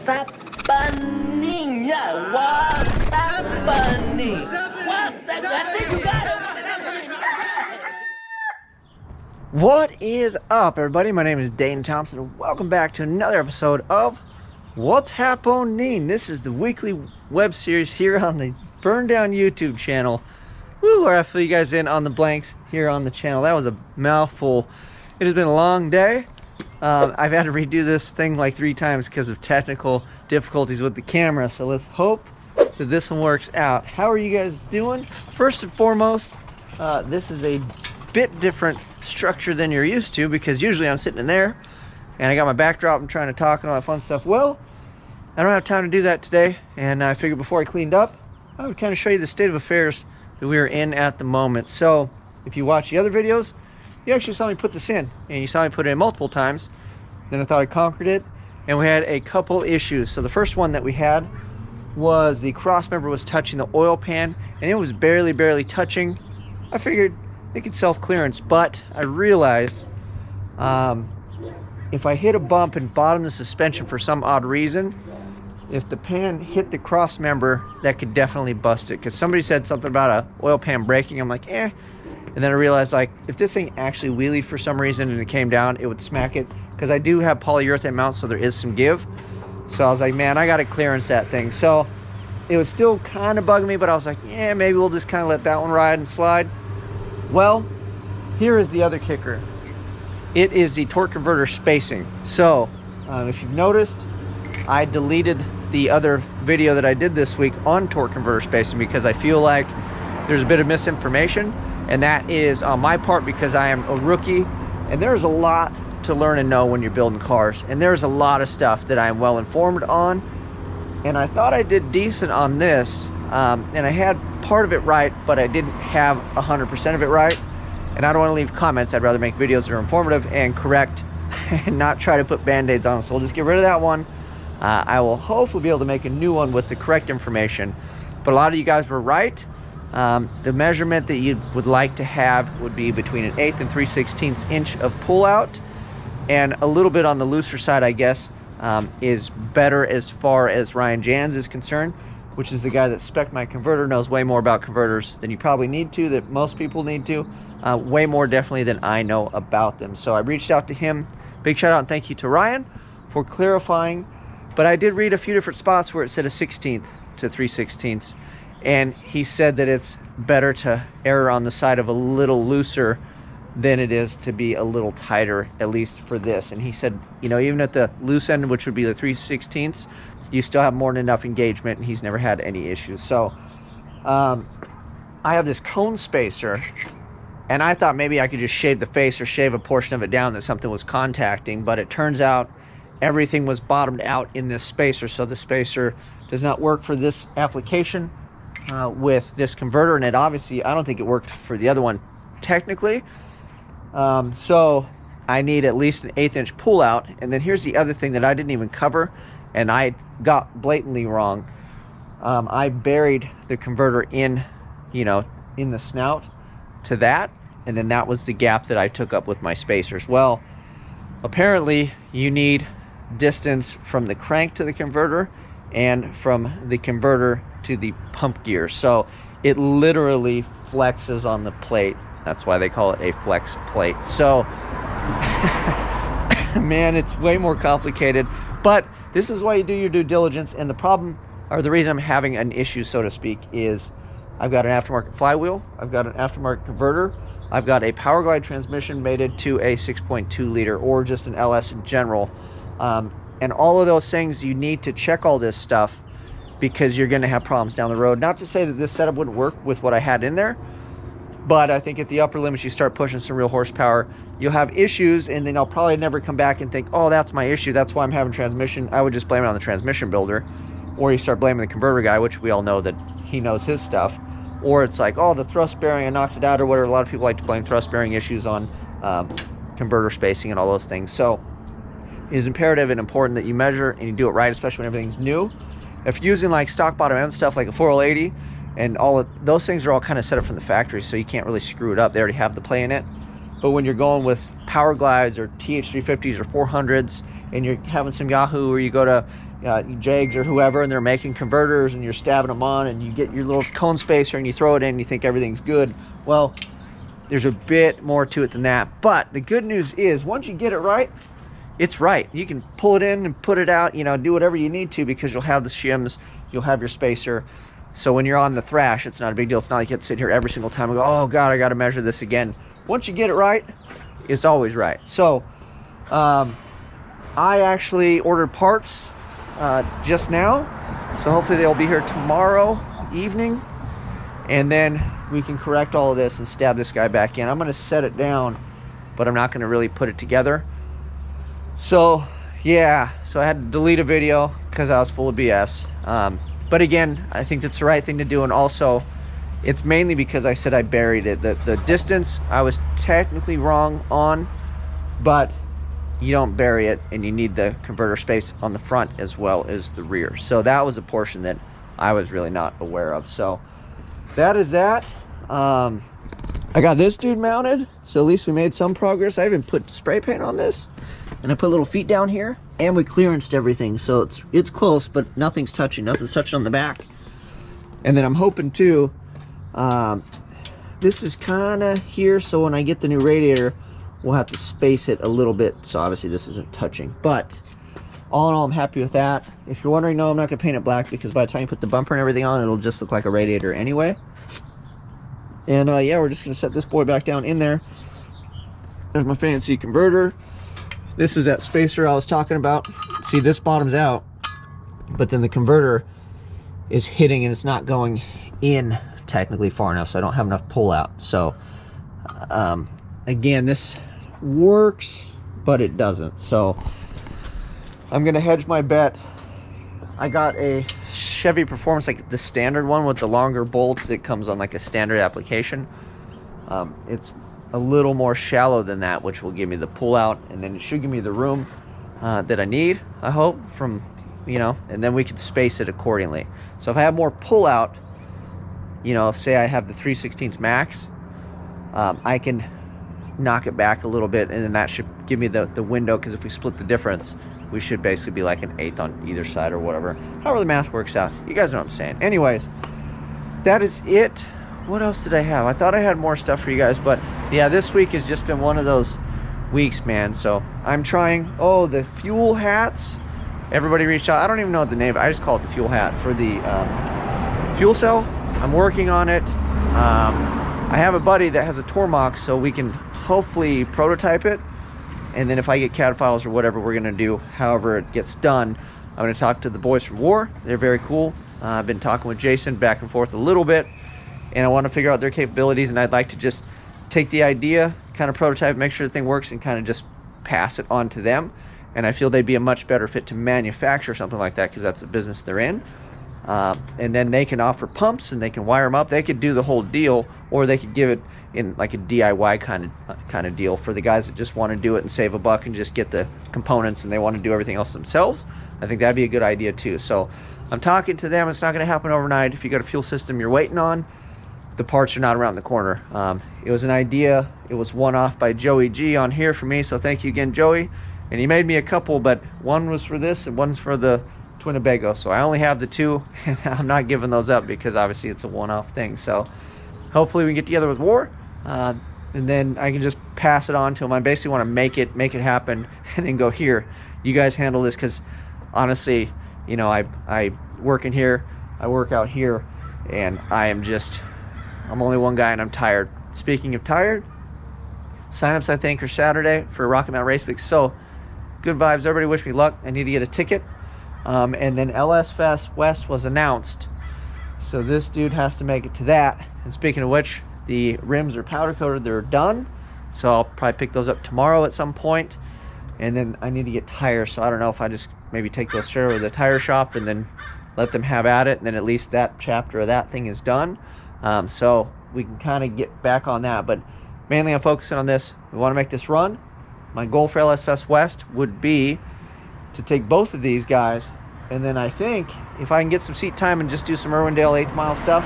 What's happening? Yeah, what's happening? What's that? That's it, you got it. What is up, everybody? My name is Dane Thompson, and welcome back to another episode of What's Happening. This is the weekly web series here on the Burndown YouTube channel. Woo, where I fill you guys in on the blanks here on the channel. That was a mouthful. It has been a long day. I've had to redo this thing like 3 times because of technical difficulties with the camera, so let's hope that this one works out. How are you guys doing? First and foremost, this is a bit different structure than you're used to, because usually I'm sitting in there and I got my backdrop and trying to talk and all that fun stuff. Well, I don't have time to do that today, and I figured before I cleaned up, I would kind of show you the state of affairs that we are in at the moment. So if you watch the other videos, you actually saw me put this in, and you saw me put it in multiple times. Then I thought I conquered it, and we had a couple issues. So the first one that we had was the cross member was touching the oil pan, and it was barely touching. I figured it could self-clearance, but I realized if I hit a bump and bottom the suspension for some odd reason, if the pan hit the cross member, that could definitely bust it. Because somebody said something about a oil pan breaking. I'm like, eh. And then I realized, like, if this thing actually wheelied for some reason and it came down, it would smack it. Because I do have polyurethane mounts, so there is some give. So I was like, man, I got to clearance that thing. So it was still kind of bugging me, but I was like, yeah, maybe we'll just kind of let that one ride and slide. Well, here is the other kicker. It is the torque converter spacing. So if you've noticed, I deleted the other video that I did this week on torque converter spacing because I feel like there's a bit of misinformation, and that is on my part because I am a rookie, and there's a lot to learn and know when you're building cars, and there's a lot of stuff that I am well informed on, and I thought I did decent on this, and I had part of it right, but I didn't have 100% of it right. And I don't want to leave comments. I'd rather make videos that are informative and correct and not try to put band-aids on them. So we'll just get rid of that one. I will hopefully be able to make a new one with the correct information. But a lot of you guys were right. The measurement that you would like to have would be between an 1/8 and 3/16 inch of pullout. And a little bit on the looser side, I guess, is better as far as Ryan Jans is concerned, which is the guy that spec'd my converter, knows way more about converters than you probably need to, that most people need to. Way more definitely than I know about them. So I reached out to him. Big shout out and thank you to Ryan for clarifying. But I did read a few different spots where it said a 1/16 to 3/16, and he said that it's better to err on the side of a little looser than it is to be a little tighter, at least for this. And he said, you know, even at the loose end, which would be the 3/16, you still have more than enough engagement, and he's never had any issues. So I have this cone spacer, and I thought maybe I could just shave the face or shave a portion of it down that something was contacting, but it turns out everything was bottomed out in this spacer. So the spacer does not work for this application with this converter, and it obviously, I don't think it worked for the other one technically. So I need at least an 1/8 inch pull out. And then here's the other thing that I didn't even cover, and I got blatantly wrong. I buried the converter in, you know, in the snout to that, and then that was the gap that I took up with my spacers. Well, apparently you need distance from the crank to the converter and from the converter to the pump gear. So it literally flexes on the plate. That's why they call it a flex plate. So man, it's way more complicated, but this is why you do your due diligence. And the problem, or the reason I'm having an issue, so to speak, is I've got an aftermarket flywheel, I've got an aftermarket converter, I've got a power glide transmission mated to a 6.2 liter or just an LS in general. And all of those things, you need to check all this stuff because you're going to have problems down the road. Not to say that this setup wouldn't work with what I had in there, but I think at the upper limits, you start pushing some real horsepower, you'll have issues, and then I'll probably never come back and think, oh, that's my issue, that's why I'm having transmission. I would just blame it on the transmission builder. Or you start blaming the converter guy, which we all know that he knows his stuff. Or it's like, oh, the thrust bearing, I knocked it out, or whatever. A lot of people like to blame thrust bearing issues on converter spacing and all those things. So it is imperative and important that you measure and you do it right, especially when everything's new. If you're using like stock bottom end stuff like a 4L80, and all of those things are all kind of set up from the factory, so you can't really screw it up. They already have the play in it. But when you're going with power glides or TH350s or 400s, and you're having some Yahoo, or you go to Jags or whoever, and they're making converters, and you're stabbing them on, and you get your little cone spacer and you throw it in and you think everything's good. Well, there's a bit more to it than that. But the good news is, once you get it right, it's right. You can pull it in and put it out, do whatever you need to, because you'll have the shims, you'll have your spacer. So when you're on the thrash, it's not a big deal. It's not like you have to sit here every single time and go, oh God, I got to measure this again. Once you get it right, it's always right. So I actually ordered parts just now. So hopefully they'll be here tomorrow evening. And then we can correct all of this and stab this guy back in. I'm going to set it down, but I'm not going to really put it together. So yeah, so I had to delete a video because I was full of BS. But again, I think that's the right thing to do. And also, it's mainly because I said I buried it. The distance I was technically wrong on, but you don't bury it, and you need the converter space on the front as well as the rear. So that was a portion that I was really not aware of. So that is that. I got this dude mounted, so at least we made some progress. I even put spray paint on this, and I put little feet down here, and we clearanced everything, so it's close, but nothing's touching on the back. And then I'm hoping too, this is kind of here, so when I get the new radiator, we'll have to space it a little bit, so obviously this isn't touching. But all in all, I'm happy with that. If you're wondering, no, I'm not gonna paint it black, because by the time you put the bumper and everything on, it'll just look like a radiator anyway. And yeah, we're just gonna set this boy back down in there. There's my fancy converter. This is that spacer I was talking about. See, this bottoms out, but then the converter is hitting and it's not going in technically far enough, so I don't have enough pull out. So again, this works, but it doesn't. So I'm gonna hedge my bet. I got a Chevy Performance, like the standard one with the longer bolts that comes on like a standard application. It's a little more shallow than that, which will give me the pull out, and then it should give me the room that I need, I hope, from, and then we can space it accordingly. So if I have more pull out, if say I have the 3/16 max, I can knock it back a little bit, and then that should give me the window, because if we split the difference, we should basically be like an 1/8 on either side or whatever. However the math works out. You guys know what I'm saying. Anyways, that is it. What else did I have? I thought I had more stuff for you guys, but yeah, this week has just been one of those weeks, man. So I'm trying, the fuel hats. Everybody reached out. I don't even know what the name, I just call it the fuel hat for the fuel cell. I'm working on it. I have a buddy that has a Tormach, so we can hopefully prototype it. And then if I get CAD files or whatever we're gonna do, however it gets done, I'm gonna talk to the boys from War. They're very cool. I've been talking with Jason back and forth a little bit, and I want to figure out their capabilities, and I'd like to just take the idea, kind of prototype, make sure the thing works, and kind of just pass it on to them. And I feel they'd be a much better fit to manufacture something like that, because that's the business they're in. And then they can offer pumps, and they can wire them up. They could do the whole deal, or they could give it in like a DIY kind of deal for the guys that just want to do it and save a buck and just get the components, and they want to do everything else themselves. I think that'd be a good idea too. So I'm talking to them. It's not going to happen overnight. If you got a fuel system you're waiting on, the parts are not around the corner. It was an idea. It was one off by Joey G on here for me, so thank you again, Joey. And he made me a couple, but one was for this and one's for the Winnebago, so I only have the two, and I'm not giving those up because obviously it's a one-off thing. So hopefully we can get together with War, and then I can just pass it on to him. I basically want to make it happen, and then go, here, you guys handle this, because honestly, I work in here, I work out here, and I'm only one guy, and I'm tired. Speaking of tired, signups I think are Saturday for Rocky Mountain Race Week. So good vibes, everybody. Wish me luck. I need to get a ticket. And then LS Fest West was announced, so this dude has to make it to that. And speaking of which, the rims are powder coated, they're done, so I'll probably pick those up tomorrow at some point. And then I need to get tires, so I don't know if I just maybe take those straight over to the tire shop and then let them have at it, and then at least that chapter of that thing is done. So we can kind of get back on that, but mainly I'm focusing on this. We want to make this run. My goal for LS Fest West would be to take both of these guys, and then I think if I can get some seat time and just do some Irwindale 8-mile stuff,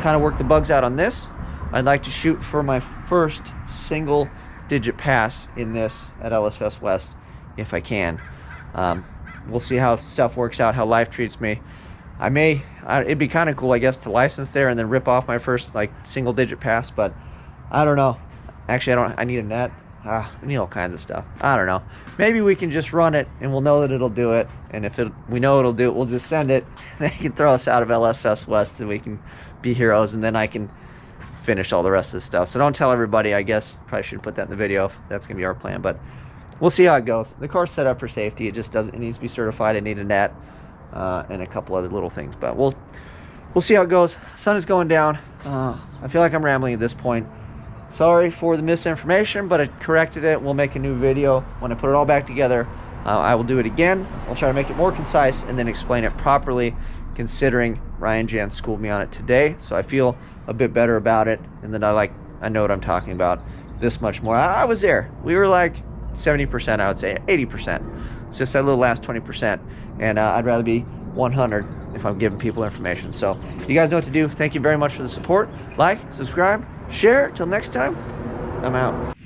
kind of work the bugs out on this, I'd like to shoot for my first single digit pass in this at LS Fest West if I can. we'll see how stuff works out, how life treats me. It'd be kind of cool, I guess, to license there and then rip off my first like single digit pass, but I don't know. Actually, I need a net. I need all kinds of stuff. I don't know. Maybe we can just run it and we'll know that it'll do it. And if we know it'll do it, we'll just send it. They can throw us out of LS Fest West and we can be heroes, and then I can finish all the rest of the stuff. So don't tell everybody, I guess. Probably should put that in the video if that's going to be our plan, but we'll see how it goes. The car's set up for safety. It just doesn't, it needs to be certified. I need a net and a couple other little things, but we'll see how it goes. Sun is going down. I feel like I'm rambling at this point. Sorry for the misinformation, but I corrected it. We'll make a new video. When I put it all back together, I will do it again. I'll try to make it more concise and then explain it properly, considering Ryan Jan schooled me on it today. So I feel a bit better about it, and then I know what I'm talking about this much more. I was there. We were like 70%, I would say 80%. It's just that little last 20%, and I'd rather be 100 if I'm giving people information. So you guys know what to do. Thank you very much for the support. Like, subscribe, share. Till next time, I'm out.